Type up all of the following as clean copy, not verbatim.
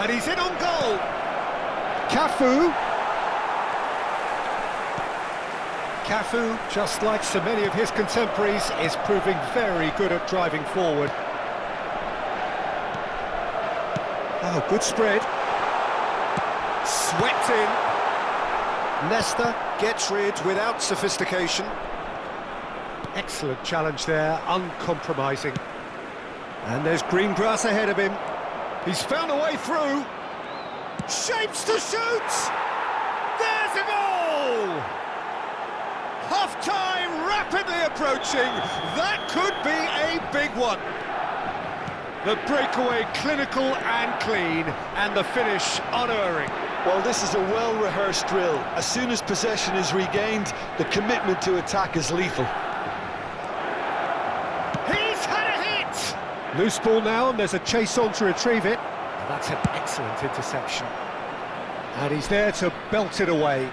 And he's in on goal. Cafu. Cafu, just like so many of his contemporaries, is proving very good at driving forward. Oh, good spread. Swept in. Nesta gets rid without sophistication. Excellent challenge there, uncompromising. And there's green grass ahead of him. He's found a way through. Shapes to shoot! There's a goal! Half-time rapidly approaching. That could be a big one. The breakaway clinical and clean, and the finish unerring. Well, this is a well-rehearsed drill. As soon as possession is regained, the commitment to attack is lethal. He's had a hit! Loose ball now, and there's a chase on to retrieve it. And that's an excellent interception. And he's there to belt it away.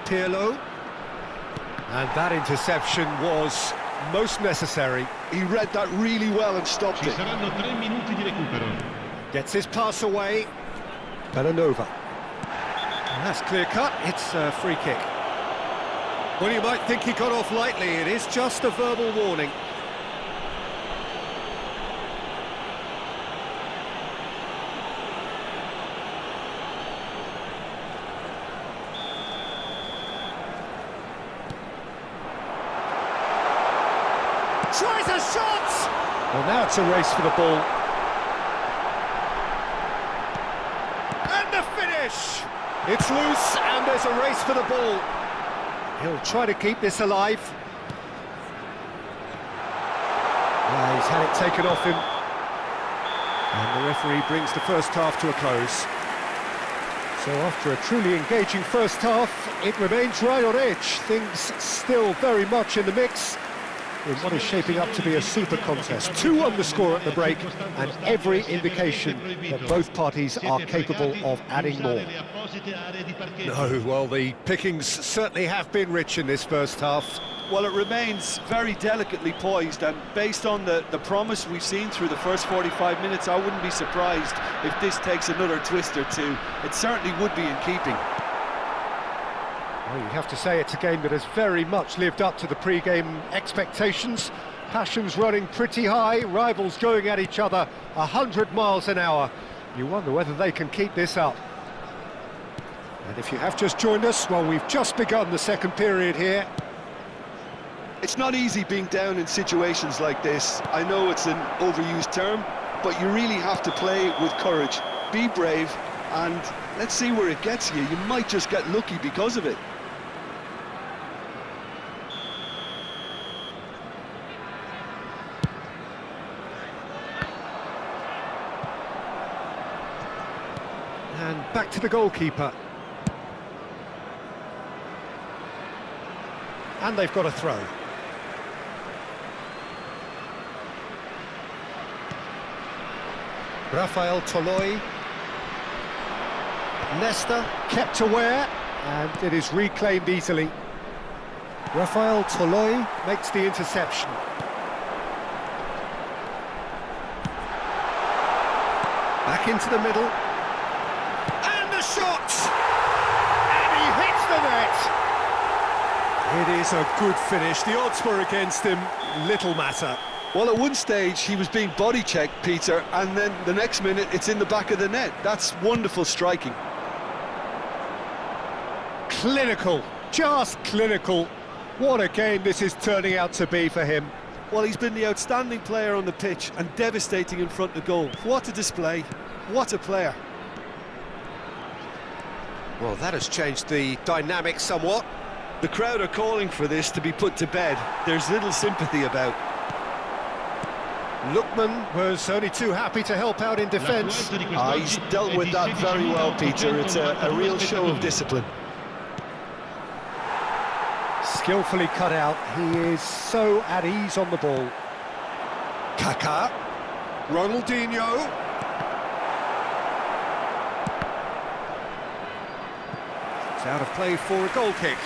Pirlo. And that interception was most necessary. He read that really well and stopped it. Gets his pass away. Bellanova. And that's clear cut, it's a free kick. Well, you might think he got off lightly, it is just a verbal warning. Tries a shot! Well, now it's a race for the ball. And the finish! It's loose, and there's a race for the ball. He'll try to keep this alive. Yeah, he's had it taken off him. And the referee brings the first half to a close. So after a truly engaging first half, it remains right on edge. Things still very much in the mix in what is shaping up to be a super contest. 2-1 the score at the break, and every indication that both parties are capable of adding more. No, well, the pickings certainly have been rich in this first half. Well, it remains very delicately poised, and based on the promise we've seen through the first 45 minutes, I wouldn't be surprised if this takes another twist or two. It certainly would be in keeping. Well, you have to say it's a game that has very much lived up to the pre-game expectations. Passions running pretty high, rivals going at each other 100 miles an hour. You wonder whether they can keep this up. And if you have just joined us, well, we've just begun the second period here. It's not easy being down in situations like this. I know it's an overused term, but you really have to play with courage. Be brave, and let's see where it gets you. You might just get lucky because of it. And back to the goalkeeper. And they've got a throw. Rafael Toloi. Nesta kept aware, and it is reclaimed easily. Rafael Toloi makes the interception. Back into the middle. And the shot! And he hits the net! It is a good finish. The odds were against him, little matter. Well, at one stage he was being body checked, Peter, and then the next minute it's in the back of the net. That's wonderful striking. Clinical, just clinical. What a game this is turning out to be for him. Well, he's been the outstanding player on the pitch and devastating in front of goal. What a display, what a player. Well, that has changed the dynamic somewhat. The crowd are calling for this to be put to bed. There's little sympathy about. Lookman was only too happy to help out in defence. He's dealt with that very well, Peter. It's a real show of discipline. Skillfully cut out. He is so at ease on the ball. Kaká. Ronaldinho. It's out of play for a goal kick.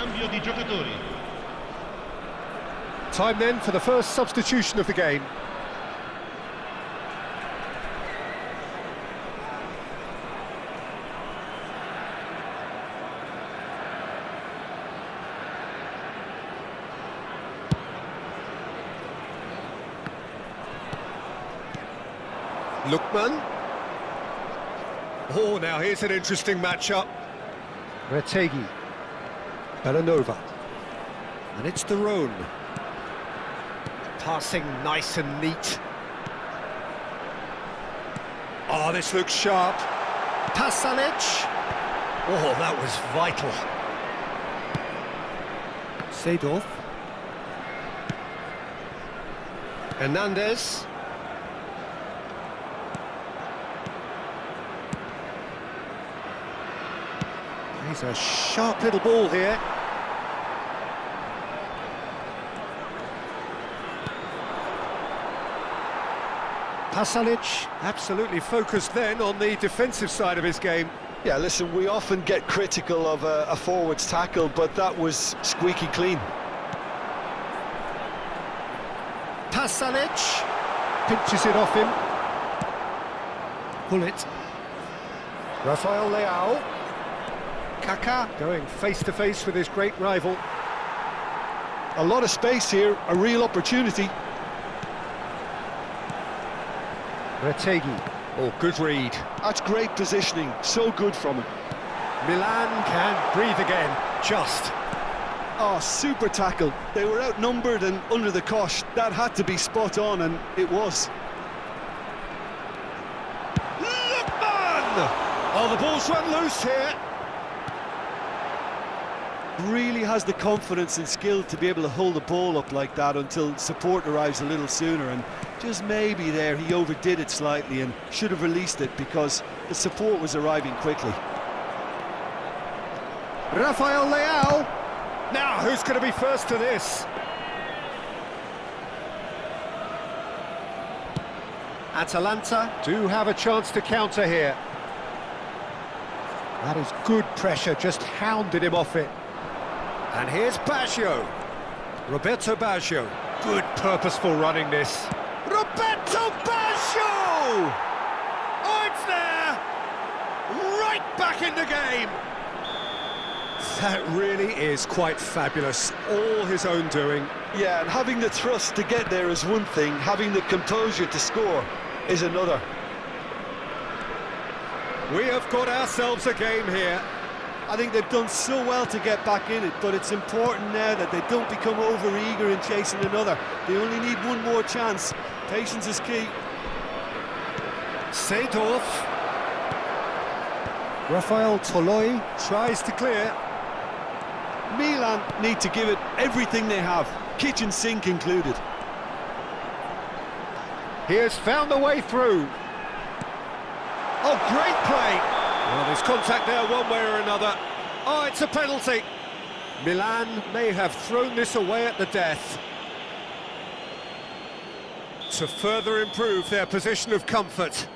Cambio di giocatori. Time then for the first substitution of the game. Lookman. Oh, now here's an interesting matchup. Retegi. Belanova. And it's De Roon. Passing nice and neat. Oh, this looks sharp. Pasalic. Oh, that was vital. Seedorf. Hernandez. He's a sharp little ball here. Pasalic absolutely focused then on the defensive side of his game. Yeah, listen, we often get critical of a forward's tackle, but that was squeaky clean. Pasalic pinches it off him. Gullit. Rafael Leao. Kaká going face-to-face with his great rival. A lot of space here, a real opportunity. Retegi. Oh, good read. That's great positioning, so good from him. Milan can breathe again, just. Oh, super tackle. They were outnumbered and under the cosh. That had to be spot on, and it was. Lookman! Oh, the ball's run loose here. Really has the confidence and skill to be able to hold the ball up like that until support arrives a little sooner, and just maybe there he overdid it slightly and should have released it because the support was arriving quickly. Rafael Leao. Now, who's going to be first to this? Atalanta do have a chance to counter here. That is good pressure, just hounded him off it. And here's Baggio. Roberto Baggio. Good purposeful running this. Roberto Baggio! Oh, it's there! Right back in the game! That really is quite fabulous. All his own doing. Yeah, and having the thrust to get there is one thing, having the composure to score is another. We have got ourselves a game here. I think they've done so well to get back in it, but it's important now that they don't become over-eager in chasing another. They only need one more chance. Patience is key. Seedorf. Rafael Toloi tries to clear. Milan need to give it everything they have, kitchen sink included. He has found a way through. Oh, great play! Well, there's contact there one way or another. Oh, it's a penalty. Milan may have thrown this away at the death. To further improve their position of comfort.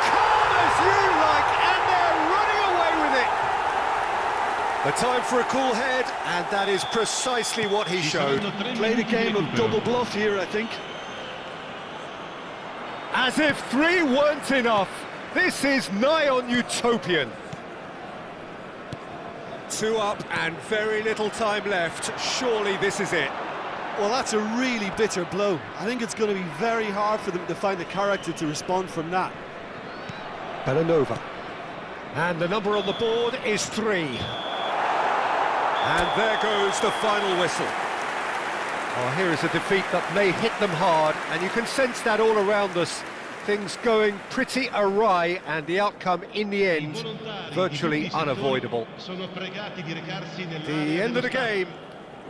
Calm as you like, and they're running away with it. A time for a cool head, and that is precisely what he showed. Played a game of double bluff here, I think. As if 3 weren't enough. This is nigh on utopian. 2 up and very little time left. Surely this is it. Well, that's a really bitter blow. I think it's going to be very hard for them to find the character to respond from that. Belanova. And the number on the board is 3. And there goes the final whistle. Oh, here is a defeat that may hit them hard, and you can sense that all around us. Things going pretty awry, and the outcome in the end virtually unavoidable. The end of the game.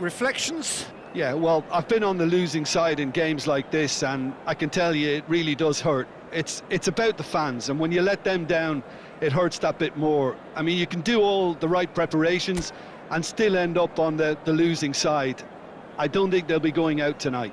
Reflections? Yeah, well, I've been on the losing side in games like this, and I can tell you it really does hurt. It's about the fans, and when you let them down, it hurts that bit more. I mean, you can do all the right preparations and still end up on the losing side. I don't think they'll be going out tonight.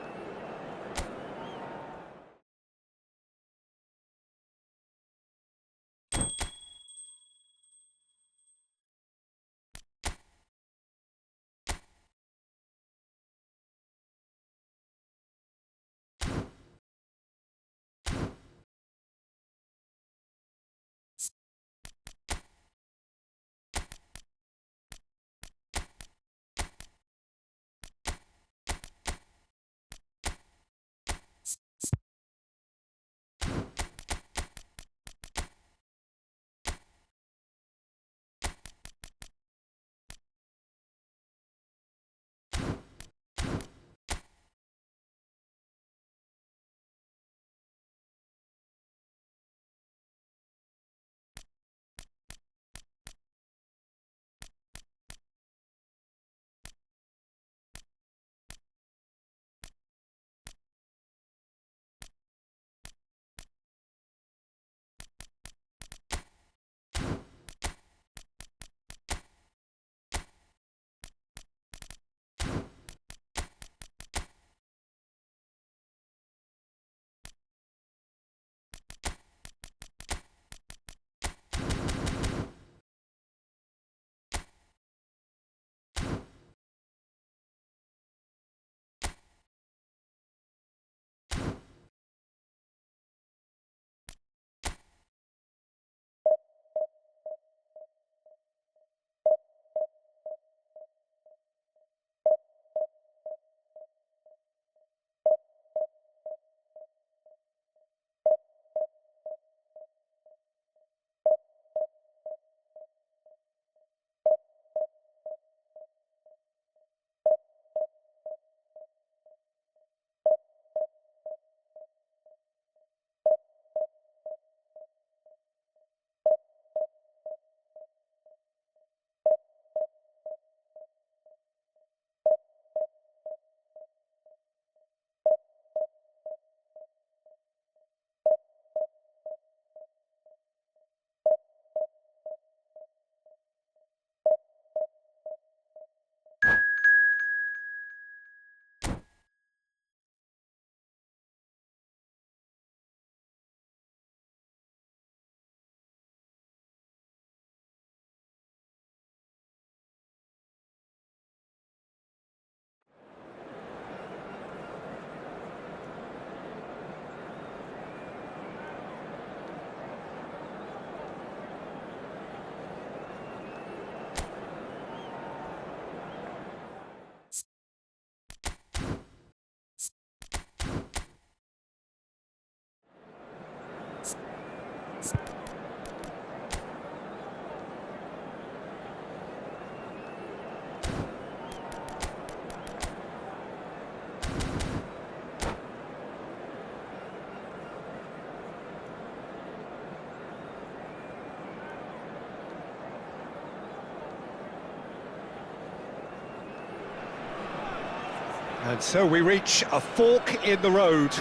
And so we reach a fork in the road.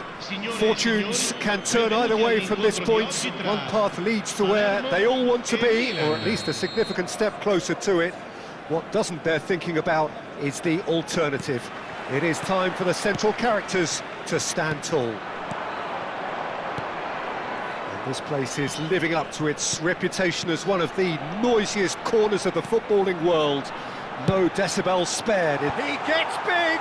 Fortunes can turn either way from this point. One path leads to where they all want to be, or at least a significant step closer to it. What doesn't bear thinking about is the alternative. It is time for the central characters to stand tall. And this place is living up to its reputation as one of the noisiest corners of the footballing world. No decibels spared. He gets big!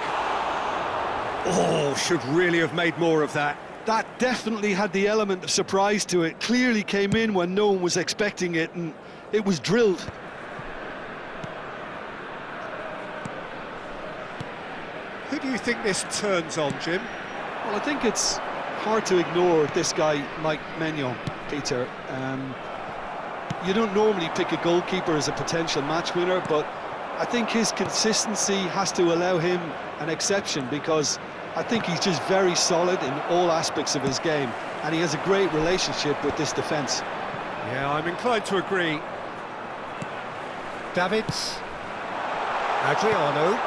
Oh, should really have made more of that. That definitely had the element of surprise to it. Clearly came in when no one was expecting it, and it was drilled. Who do you think this turns on, Jim? Well, I think it's hard to ignore this guy, Mike Maignan, Peter. You don't normally pick a goalkeeper as a potential match winner, but I think his consistency has to allow him an exception, because I think he's just very solid in all aspects of his game, and he has a great relationship with this defence. Yeah, I'm inclined to agree. Davids. Adriano.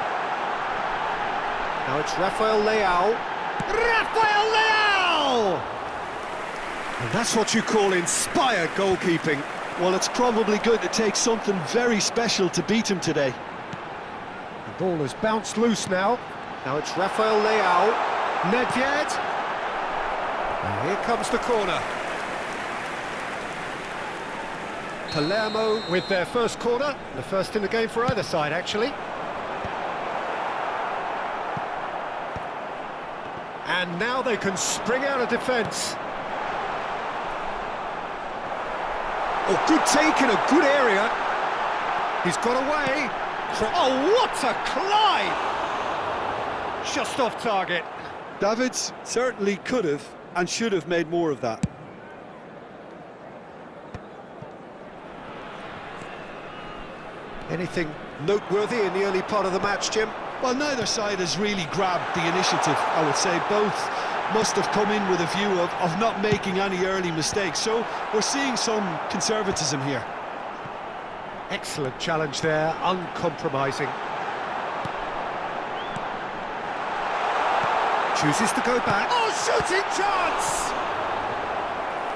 Now it's Rafael Leao. Rafael Leao! And that's what you call inspired goalkeeping. Well, it's probably going to take something very special to beat him today. The ball has bounced loose now. Now it's Rafael Leao. Nedved. And here comes the corner. Palermo with their first corner. The first in the game for either side, actually. And now they can spring out of defence. Oh, good take in a good area. He's got away. Oh, what a climb! Just off target. Davids certainly could have and should have made more of that. Anything noteworthy in the early part of the match, Jim? Well, neither side has really grabbed the initiative, I would say. Both must have come in with a view of not making any early mistakes, so we're seeing some conservatism here. Excellent challenge there, uncompromising. Chooses to go back. Oh, shooting chance!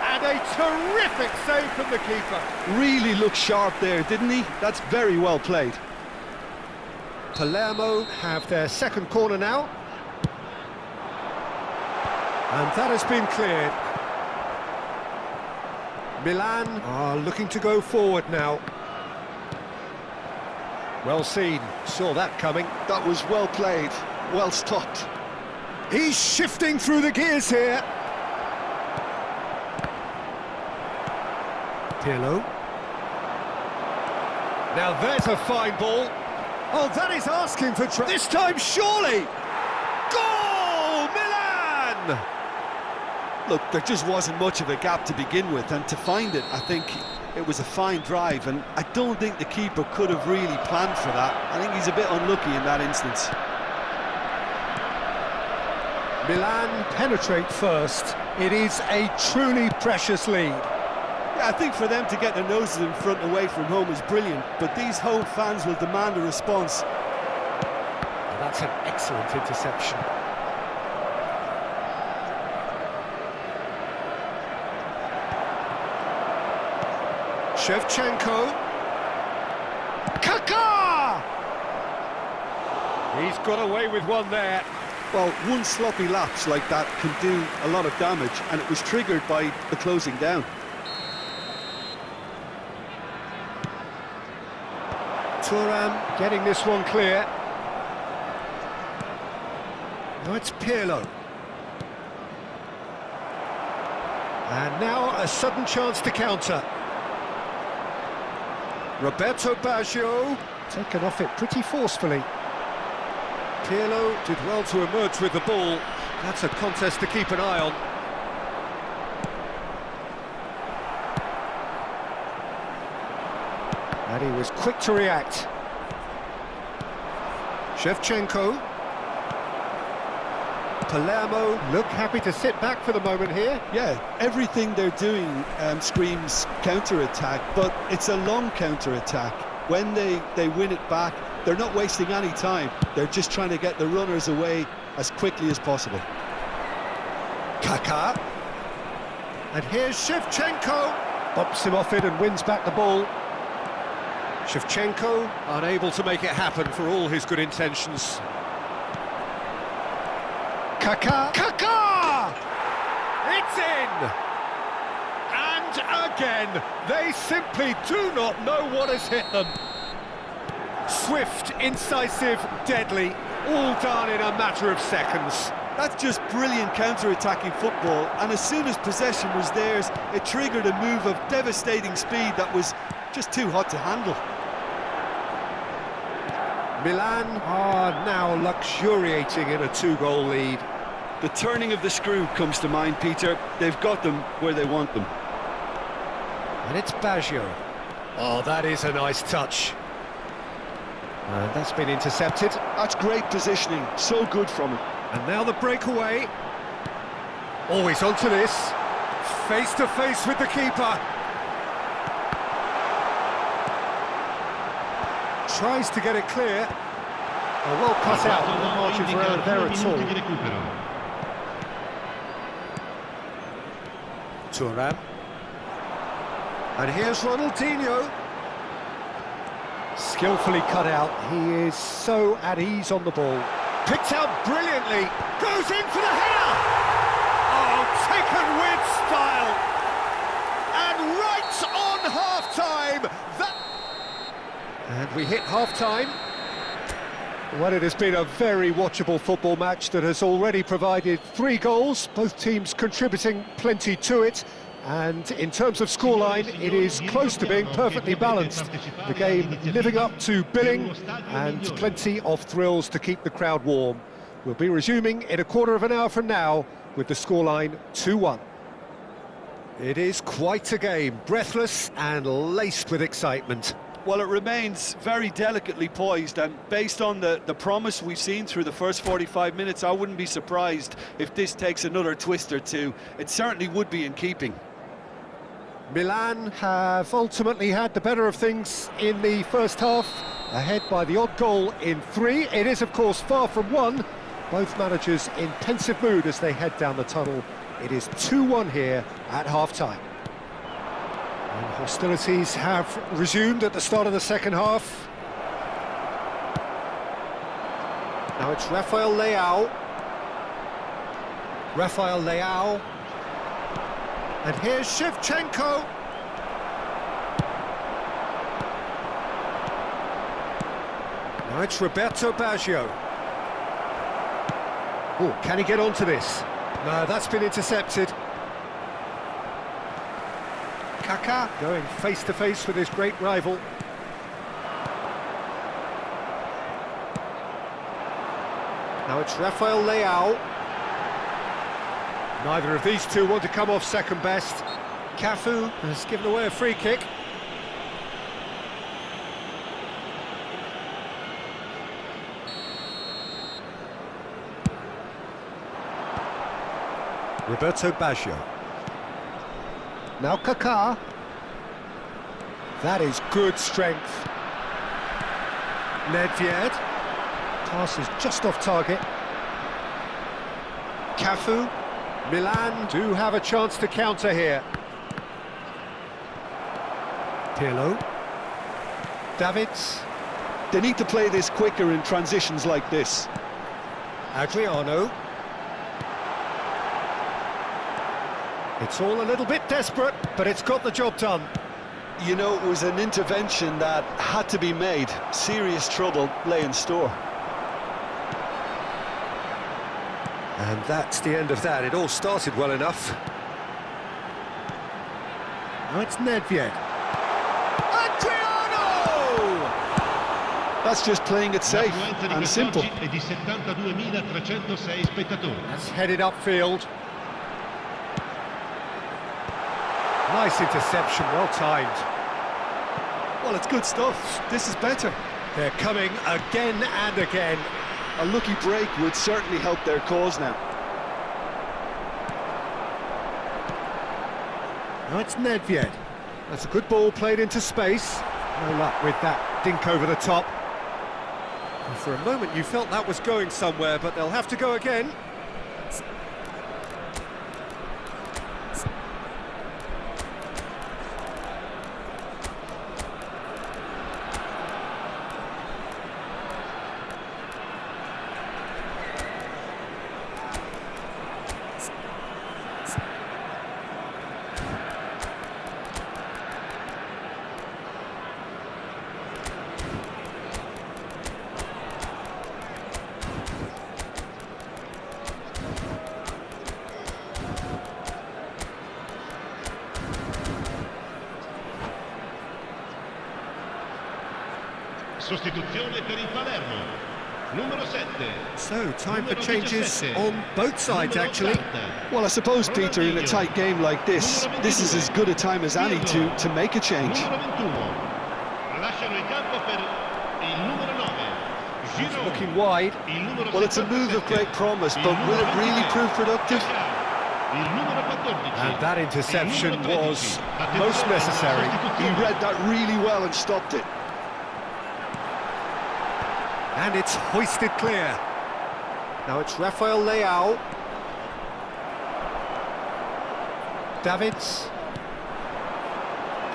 And a terrific save from the keeper. Really looked sharp there, didn't he? That's very well played. Palermo have their second corner now. And that has been cleared. Milan are looking to go forward now. Well seen, saw that coming. That was well played, well stopped. He's shifting through the gears here. Pirlo. Now there's a fine ball. Oh, that is asking for trouble. This time, surely! Goal! Milan! Look, there just wasn't much of a gap to begin with, and to find it, I think it was a fine drive, and I don't think the keeper could have really planned for that. I think he's a bit unlucky in that instance. Milan penetrate first. It is a truly precious lead. Yeah, I think for them to get their noses in front away from home is brilliant, but these home fans will demand a response. And that's an excellent interception. Shevchenko. Kaká! He's got away with one there. Well, one sloppy lapse like that can do a lot of damage, and it was triggered by the closing down. Thuram getting this one clear. Now it's Pirlo. And now a sudden chance to counter. Roberto Baggio taken off it pretty forcefully. Pirlo did well to emerge with the ball. That's a contest to keep an eye on. And he was quick to react. Shevchenko. Palermo look happy to sit back for the moment here. Yeah, everything they're doing screams counter-attack, but it's a long counter-attack. When they win it back, They're not wasting any time. They're just trying to get the runners away as quickly as possible. Kaká. And here's Shevchenko. Bumps him off it and wins back the ball. Shevchenko unable to make it happen for all his good intentions. Kaká. Kaká! It's in! And again, they simply do not know what has hit them. Swift, incisive, deadly, all done in a matter of seconds. That's just brilliant counter-attacking football, and as soon as possession was theirs, it triggered a move of devastating speed that was just too hot to handle. Milan are now luxuriating in a 2-goal lead. The turning of the screw comes to mind, Peter. They've got them where they want them. And it's Baggio. Oh, that is a nice touch. And that's been intercepted. That's great positioning, so good from him. And now the breakaway. Always onto this. Face to face with the keeper. Tries to get it clear. Oh, well cut out. No margin for error there at all. Thuram. And here's Ronaldinho. Skillfully cut out. He is so at ease on the ball. Picked out brilliantly. Goes in for the header. Oh, taken with style. And right on half-time. And we hit half-time. Well, it has been a very watchable football match that has already provided 3 goals, both teams contributing plenty to it. And in terms of scoreline, it is close to being perfectly balanced. The game living up to billing and plenty of thrills to keep the crowd warm. We'll be resuming in a quarter of an hour from now with the scoreline 2-1. It is quite a game, breathless and laced with excitement. Well, it remains very delicately poised, and based on the promise we've seen through the first 45 minutes, I wouldn't be surprised if this takes another twist or two. It certainly would be in keeping. Milan have ultimately had the better of things in the first half, ahead by the odd goal in 3. It is, of course, far from 1. Both managers in pensive mood as they head down the tunnel. It is 2-1 here at half-time. And hostilities have resumed at the start of the second half. Now it's Rafael Leao. Rafael Leao. And here's Shevchenko. Now it's Roberto Baggio. Oh, can he get onto this? No, that's been intercepted. Kaká going face-to-face with his great rival. Now it's Rafael Leao. Neither of these two want to come off second best. Cafu has given away a free kick. Roberto Baggio. Now Kaká. That is good strength. Nedved. Pass is just off target. Cafu. Milan do have a chance to counter here. Pirlo. Davids. They need to play this quicker in transitions like this. Adriano. It's all a little bit desperate, but it's got the job done. You know, it was an intervention that had to be made. Serious trouble lay in store. And that's the end of that. It all started well enough. Now it's Nedved. Adriano! That's just playing it safe and simple. That's headed upfield. Nice interception, well timed. Well, it's good stuff. This is better. They're coming again and again. A lucky break would certainly help their cause now. Now it's Nedved. That's a good ball played into space. No luck with that dink over the top. For a moment you felt that was going somewhere, but they'll have to go again. Sostituzione per il Palermo. Numero 7. So, time for Numero changes 17. on both sides, Numero actually. 80. Well, I suppose, Peter, in a tight game like this is as good a time as any to make a change. Numero 21. Lasciano il campo per il numero 9. Giroud. Looking wide. Il numero Well, it's a move of 77. great promise, but Il will it numero really 23. prove productive? Il numero 14. And that interception Il numero 13. was Attenzione, most necessary. He sostituzione. read that really well and stopped it. And it's hoisted clear. Now it's Rafael Leao. Davids.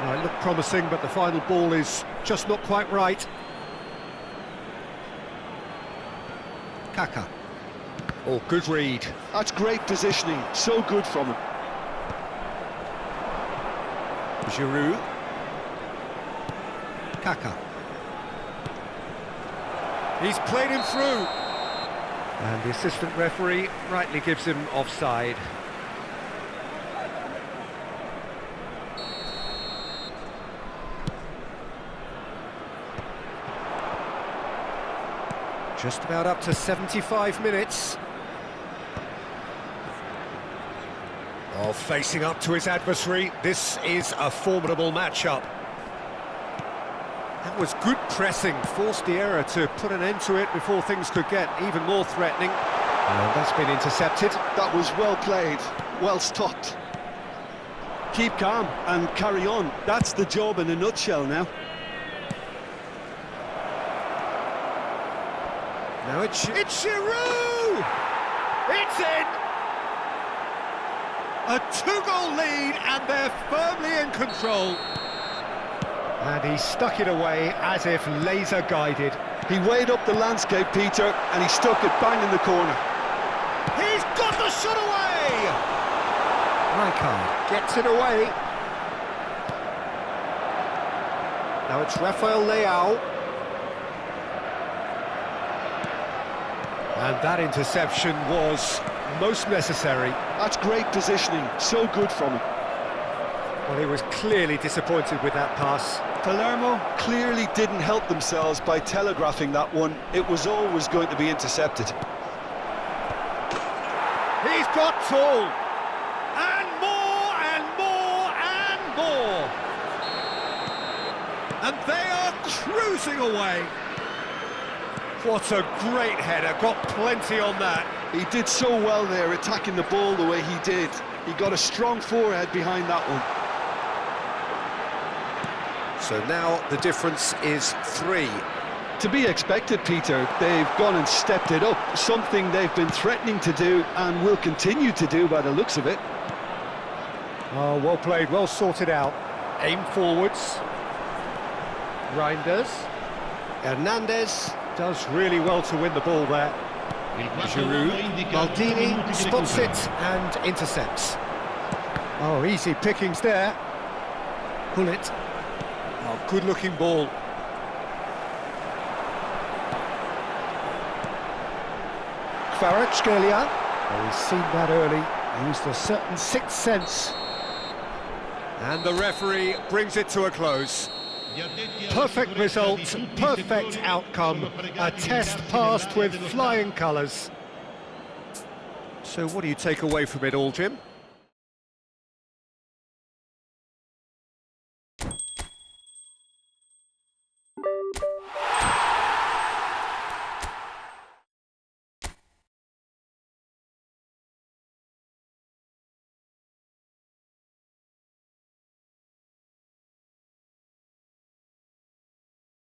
Now it looked promising, but the final ball is just not quite right. Kaka. Oh, good read. That's great positioning, so good from him. Giroud. Kaka. He's played him through. And the assistant referee rightly gives him offside. Just about up to 75 minutes. Oh, facing up to his adversary. This is a formidable matchup. That was good pressing, forced the error to put an end to it before things could get even more threatening. And that's been intercepted. That was well played, well stopped. Keep calm and carry on. That's the job in a nutshell now. Now it's Giroud! It's in! A two-goal lead and they're firmly in control. And he stuck it away as if laser-guided. He weighed up the landscape, Peter, and he stuck it bang in the corner. He's got the shot away! Rijkaard gets it away. Now it's Rafael Leao. And that interception was most necessary. That's great positioning, so good from him. Well, he was clearly disappointed with that pass. Palermo clearly didn't help themselves by telegraphing that one. It was always going to be intercepted. He's got tall! And more, and more, and more! And they are cruising away! What a great header, got plenty on that. He did so well there, attacking the ball the way he did. He got a strong forehead behind that one. So now the difference is 3. To be expected, Peter. They've gone and stepped it up, something they've been threatening to do and will continue to do by the looks of it. Oh, well played, well sorted out. Aim forwards. Reinders. Hernandez does really well to win the ball there. Giroud. Maldini spots it and intercepts. Oh, easy pickings there. Gullit. Oh, good-looking ball. Kvaratskhelia. Oh, he's seen that early. Used a certain sixth sense. And the referee brings it to a close. Perfect result, perfect outcome. A test passed with flying colours. So what do you take away from it all, Jim?